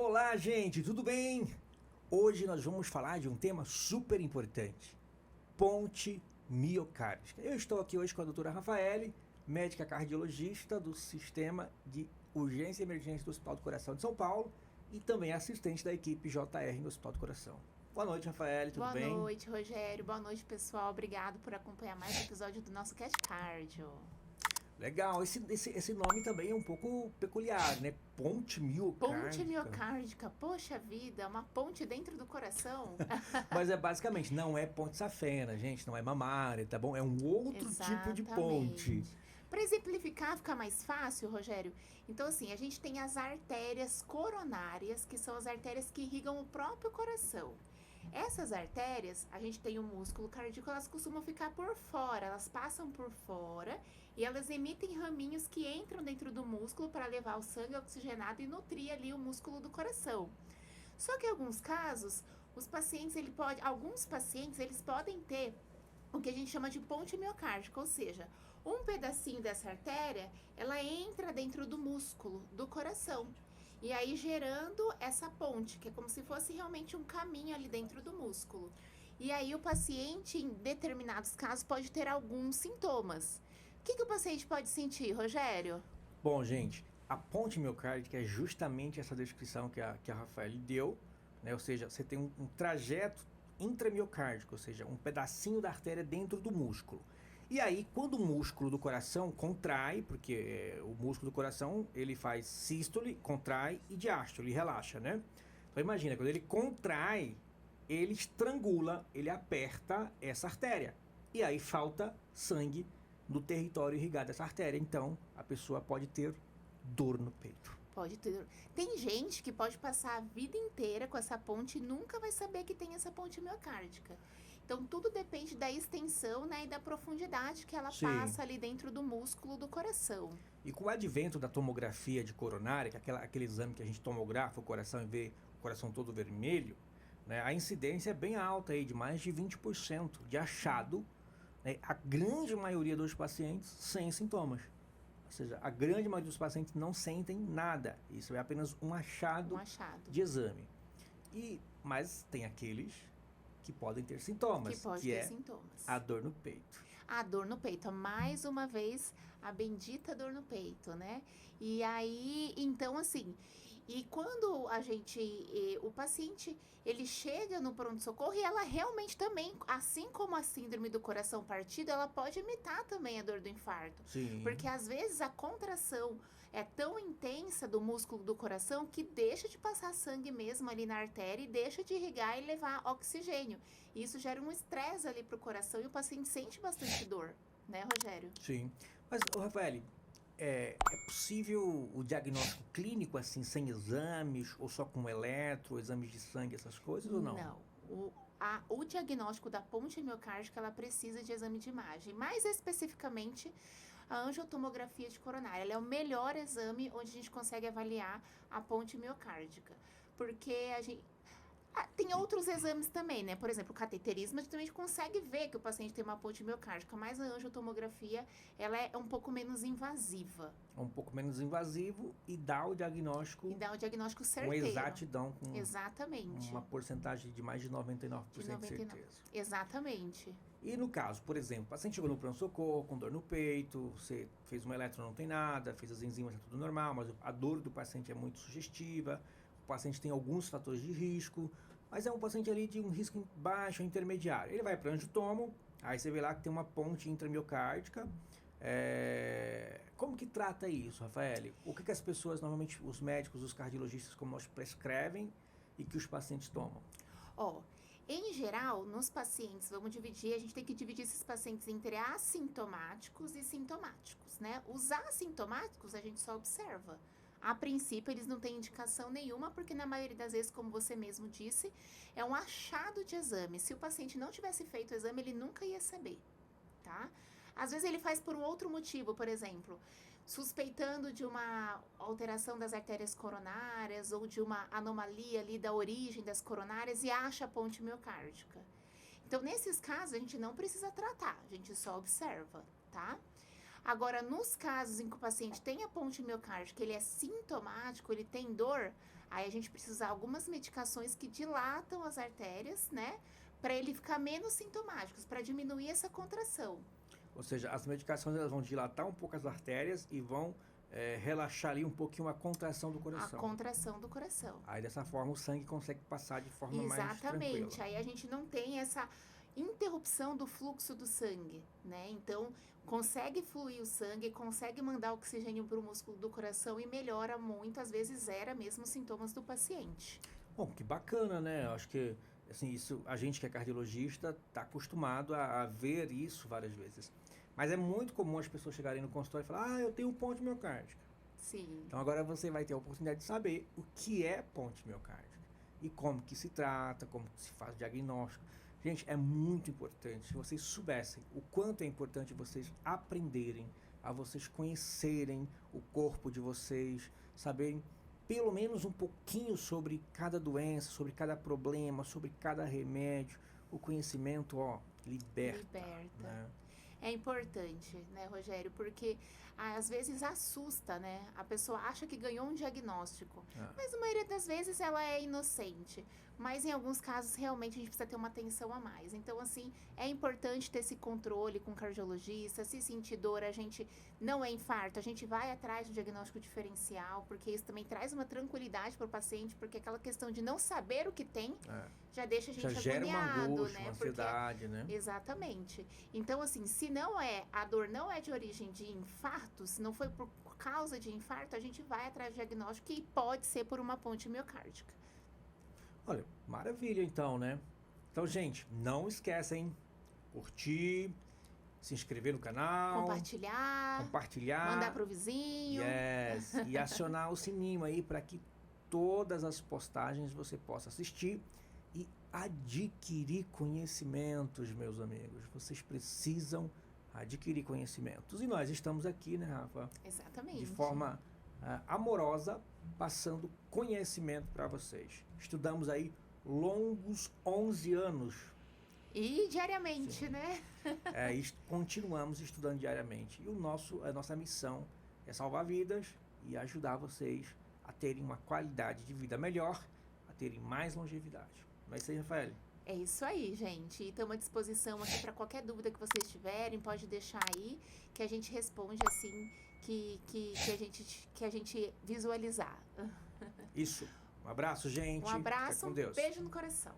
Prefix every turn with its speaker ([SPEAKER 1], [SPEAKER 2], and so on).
[SPEAKER 1] Olá, gente, tudo bem? Hoje nós vamos falar de um tema super importante: ponte miocárdica. Eu estou aqui hoje com a doutora Rafaele, médica cardiologista do Sistema de Urgência e Emergência do Hospital do Coração de São Paulo e também assistente da equipe JR no Hospital do Coração. Boa noite, Rafaele, tudo bem?
[SPEAKER 2] Boa noite, Rogério. Boa noite, pessoal. Obrigado por acompanhar mais um episódio do nosso Cast Cardio.
[SPEAKER 1] Legal, esse nome também é um pouco peculiar, né? Ponte miocárdica.
[SPEAKER 2] Ponte miocárdica. Poxa vida, uma ponte dentro do coração.
[SPEAKER 1] Mas é basicamente, não é ponte safena, gente, não é mamária, tá bom? É um outro tipo de ponte.
[SPEAKER 2] Para exemplificar, ficar mais fácil, Rogério. Então, assim, a gente tem as artérias coronárias, que são as artérias que irrigam o próprio coração. Essas artérias, a gente tem o músculo cardíaco, elas costumam ficar por fora, elas passam por fora e elas emitem raminhos que entram dentro do músculo para levar o sangue oxigenado e nutrir ali o músculo do coração. Só que em alguns casos, alguns pacientes, eles podem ter o que a gente chama de ponte miocárdica, ou seja, um pedacinho dessa artéria, ela entra dentro do músculo do coração. E aí gerando essa ponte, que é como se fosse realmente um caminho ali dentro do músculo. E aí o paciente, em determinados casos, pode ter alguns sintomas. O que o paciente pode sentir, Rogério?
[SPEAKER 1] Bom, gente, a ponte miocárdica é justamente essa descrição que a Rafael deu, né? Ou seja, você tem um trajeto intramiocárdico, ou seja, um pedacinho da artéria dentro do músculo. E aí, quando o músculo do coração contrai, porque o músculo do coração, ele faz sístole, contrai e diástole, relaxa, né? Então imagina, quando ele contrai, ele estrangula, ele aperta essa artéria. E aí falta sangue no território irrigado dessa artéria. Então, a pessoa pode ter dor no peito.
[SPEAKER 2] Pode ter. Tem gente que pode passar a vida inteira com essa ponte e nunca vai saber que tem essa ponte miocárdica. Então, tudo depende da extensão, né, e da profundidade que ela passa ali dentro do músculo do coração.
[SPEAKER 1] E com o advento da tomografia de coronária, que é aquele exame que a gente tomografa o coração e vê o coração todo vermelho, né, a incidência é bem alta aí, de mais de 20% de achado, né, a grande maioria dos pacientes sem sintomas. Ou seja, a grande maioria dos pacientes não sentem nada. Isso é apenas um achado de exame. Mas tem aqueles que podem ter sintomas, que é a dor no peito.
[SPEAKER 2] A dor no peito, mais uma vez, a bendita dor no peito, né? E aí, então assim, e quando o paciente, ele chega no pronto-socorro e ela realmente também, assim como a síndrome do coração partido, ela pode imitar também a dor do infarto.
[SPEAKER 1] Sim.
[SPEAKER 2] Porque às vezes a contração é tão intensa do músculo do coração que deixa de passar sangue mesmo ali na artéria e deixa de irrigar e levar oxigênio. E isso gera um estresse ali pro coração e o paciente sente bastante dor, né, Rogério?
[SPEAKER 1] Sim. Mas, Rafael, é possível o diagnóstico clínico assim, sem exames, ou só com eletro, exames de sangue, essas coisas, ou não?
[SPEAKER 2] Não. O diagnóstico da ponte miocárdica, ela precisa de exame de imagem. Mais especificamente, a angiotomografia de coronária. Ela é o melhor exame onde a gente consegue avaliar a ponte miocárdica. Porque tem outros exames também, né? Por exemplo, o cateterismo, a gente também consegue ver que o paciente tem uma ponte miocárdica, mas a angiotomografia, ela é um pouco menos invasiva.
[SPEAKER 1] Um pouco menos invasivo e dá o diagnóstico...
[SPEAKER 2] E dá o diagnóstico certeiro.
[SPEAKER 1] Com exatidão.
[SPEAKER 2] Exatamente.
[SPEAKER 1] Uma porcentagem de mais de 99% de certeza.
[SPEAKER 2] Exatamente.
[SPEAKER 1] E no caso, por exemplo, o paciente chegou no pronto-socorro com dor no peito, você fez uma eletro, não tem nada, fez as enzimas, tá tudo normal, mas a dor do paciente é muito sugestiva, o paciente tem alguns fatores de risco, mas é um paciente ali de um risco baixo, intermediário. Ele vai para angiotomo, aí você vê lá que tem uma ponte intramiocárdica. Como que trata isso, Rafael? O que as pessoas, normalmente os médicos, os cardiologistas, como nós, prescrevem e que os pacientes tomam?
[SPEAKER 2] Em geral, nos pacientes, a gente tem que dividir esses pacientes entre assintomáticos e sintomáticos, né? Os assintomáticos a gente só observa. A princípio, eles não têm indicação nenhuma, porque na maioria das vezes, como você mesmo disse, é um achado de exame. Se o paciente não tivesse feito o exame, ele nunca ia saber, tá? Às vezes ele faz por um outro motivo, por exemplo, suspeitando de uma alteração das artérias coronárias ou de uma anomalia ali da origem das coronárias e acha a ponte miocárdica. Então, nesses casos, a gente não precisa tratar, a gente só observa, tá? Agora, nos casos em que o paciente tem a ponte miocárdica, ele é sintomático, ele tem dor, aí a gente precisa usar algumas medicações que dilatam as artérias, né? Para ele ficar menos sintomático, para diminuir essa contração.
[SPEAKER 1] Ou seja, as medicações elas vão dilatar um pouco as artérias e vão relaxar ali um pouquinho a contração do coração.
[SPEAKER 2] A contração do coração.
[SPEAKER 1] Aí dessa forma o sangue consegue passar de forma mais tranquila.
[SPEAKER 2] Exatamente. Aí a gente não tem essa interrupção do fluxo do sangue, né? Então, consegue fluir o sangue, consegue mandar oxigênio para o músculo do coração e melhora muito, às vezes zera mesmo os sintomas do paciente.
[SPEAKER 1] Bom, que bacana, né? Eu acho que assim, isso, a gente que é cardiologista está acostumado a ver isso várias vezes. Mas é muito comum as pessoas chegarem no consultório e falar, eu tenho ponte miocárdica.
[SPEAKER 2] Sim.
[SPEAKER 1] Então agora você vai ter a oportunidade de saber o que é ponte miocárdica e como que se trata, como que se faz o diagnóstico. Gente, é muito importante, se vocês soubessem o quanto é importante vocês aprenderem, a vocês conhecerem o corpo de vocês, saberem pelo menos um pouquinho sobre cada doença, sobre cada problema, sobre cada remédio. O conhecimento, liberta. Né?
[SPEAKER 2] É importante, né, Rogério? Porque às vezes assusta, né? A pessoa acha que ganhou um diagnóstico, mas a maioria das vezes ela é inocente. Mas em alguns casos realmente a gente precisa ter uma atenção a mais. Então, assim, é importante ter esse controle com o cardiologista. Se sentir dor, a gente não é infarto, a gente vai atrás do diagnóstico diferencial, porque isso também traz uma tranquilidade para o paciente, porque aquela questão de não saber o que tem já deixa a gente agoniado,
[SPEAKER 1] gera uma angústia,
[SPEAKER 2] né?
[SPEAKER 1] Uma ansiedade, né?
[SPEAKER 2] Exatamente. Então, assim, se a dor não é de origem de infarto, se não foi por causa de infarto, a gente vai atrás do diagnóstico e pode ser por uma ponte miocárdica.
[SPEAKER 1] Olha, maravilha então, né? Então, gente, não esquecem, curtir, se inscrever no canal, compartilhar,
[SPEAKER 2] mandar pro vizinho,
[SPEAKER 1] e acionar o sininho aí para que todas as postagens você possa assistir e adquirir conhecimentos, meus amigos. Vocês precisam adquirir conhecimentos. E nós estamos aqui, né, Rafa?
[SPEAKER 2] Exatamente.
[SPEAKER 1] De forma amorosa, passando conhecimento para vocês. Estudamos aí longos 11 anos.
[SPEAKER 2] E diariamente,
[SPEAKER 1] Sim.
[SPEAKER 2] né?
[SPEAKER 1] Continuamos estudando diariamente. E a nossa missão é salvar vidas e ajudar vocês a terem uma qualidade de vida melhor, a terem mais longevidade. Não é isso aí, Rafael?
[SPEAKER 2] É isso aí, gente. E estamos à disposição aqui para qualquer dúvida que vocês tiverem, pode deixar aí, que a gente responde assim que a gente visualizar.
[SPEAKER 1] Isso. Um abraço, gente.
[SPEAKER 2] Um abraço,
[SPEAKER 1] Fica com Deus.
[SPEAKER 2] Beijo no coração.